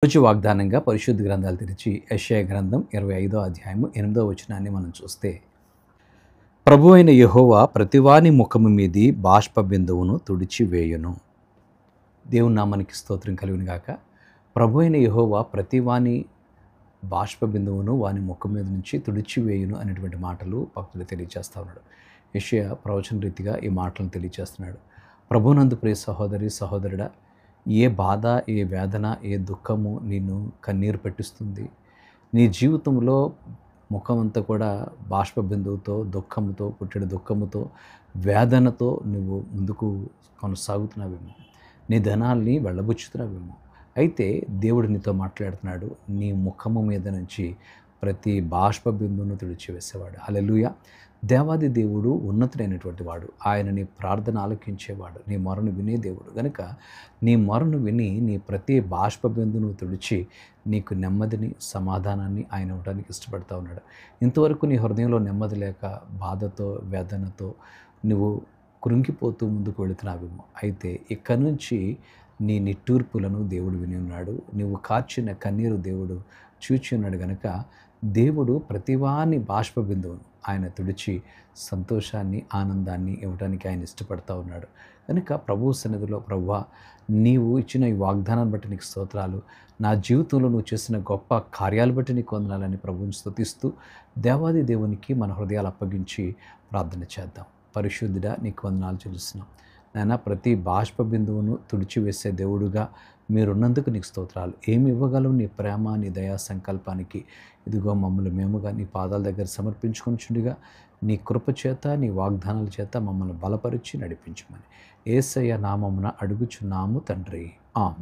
రోజు వాగ్దానంగా పరిశుద్ధ గ్రంథాలు తెరిచి యెషయా గ్రంథం 25వ అధ్యాయము 8వ వచనాన్ని మనం చూస్తే, ప్రభు అయిన యెహోవా ప్రతివాని ముఖము మీది బాష్ప బిందువును తుడిచివేయును. దేవుని నామానికి స్తోత్రం కలుగును గాక. ప్రభు అయిన యెహోవా ప్రతివాని బాష్ప బిందువును వాని ముఖం మీద నుంచి తుడిచివేయును అనేటువంటి మాటలు భక్తులు తెలియజేస్తా ఉన్నాడు. యెషయా ప్రవచన రీతిగా ఈ మాటలను తెలియజేస్తున్నాడు. ప్రభునందు ప్రియ సహోదరి సహోదరుడా, ఏ బాధ, ఏ వేదన, ఏ దుఃఖము నిన్ను కన్నీరు పెట్టిస్తుంది? నీ జీవితంలో ముఖమంతా కూడా బాష్ప బిందువుతో, దుఃఖముతో, పుట్టెడు దుఃఖముతో, వేదనతో నువ్వు ముందుకు కొనసాగుతున్నావేమో. నీ ధనాల్ని వెళ్ళబుచ్చుతున్నావేమో. అయితే దేవుడు నీతో మాట్లాడుతున్నాడు. నీ ముఖము మీద నుంచి ప్రతి బాష్ప బిందువును తుడిచివేసేవాడు. హల్లెలూయా. దేవాది దేవుడు ఉన్నతుడైనటువంటి వాడు. ఆయన నీ ప్రార్థన ఆలకించేవాడు. నీ మొరను వినే దేవుడు గనుక నీ మొరను విని నీ ప్రతి బాష్ప బిందువును తుడిచి నీకు నెమ్మదిని, సమాధానాన్ని ఆయన ఇవ్వడానికి ఇష్టపడతా ఉన్నాడు. ఇంతవరకు నీ హృదయంలో నెమ్మది లేక బాధతో, వేదనతో నువ్వు కృంగిపోతూ ముందుకు వెళుతున్నావేమో. అయితే ఇక్కడి నుంచి నీ నిట్టూర్పులను దేవుడు విని ఉన్నాడు. నువ్వు కార్చిన కన్నీరు దేవుడు చూచి ఉన్నాడు గనుక దేవుడు ప్రతివాని బాష్ప బిందువును ఆయన తుడిచి సంతోషాన్ని, ఆనందాన్ని ఇవ్వడానికి ఆయన ఇష్టపడతా ఉన్నాడు. కనుక ప్రభువు సన్నిధిలో, ప్రభువా, నీవు ఇచ్చిన ఈ వాగ్దానాన్ని బట్టి నీకు స్తోత్రాలు, నా జీవితంలో నువ్వు చేసిన గొప్ప కార్యాలు బట్టి నీకు వందనాలని ప్రభువుని స్తుతిస్తూ దేవాది దేవునికి మన హృదయాలు అప్పగించి ప్రార్థన చేద్దాం. పరిశుద్ధుడా, నీకు వందనాలు చెల్లిస్తున్నాం నాయన. ప్రతి బాష్ప బిందువును తుడిచివేసే దేవుడుగా మీరున్నందుకు నీకు స్తోత్రాలు. ఏమి ఇవ్వగలవు నీ ప్రేమ, నీ దయా సంకల్పానికి? ఇదిగో మమ్మల్ని మేముగా నీ పాదాల దగ్గర సమర్పించుకొనిచుండగా నీ కృప చేత, నీ వాగ్దానాల చేత మమ్మల్ని బలపరిచి నడిపించమని యేసయ్య నామమున అడుగుచున్నాము తండ్రి. ఆమేన్.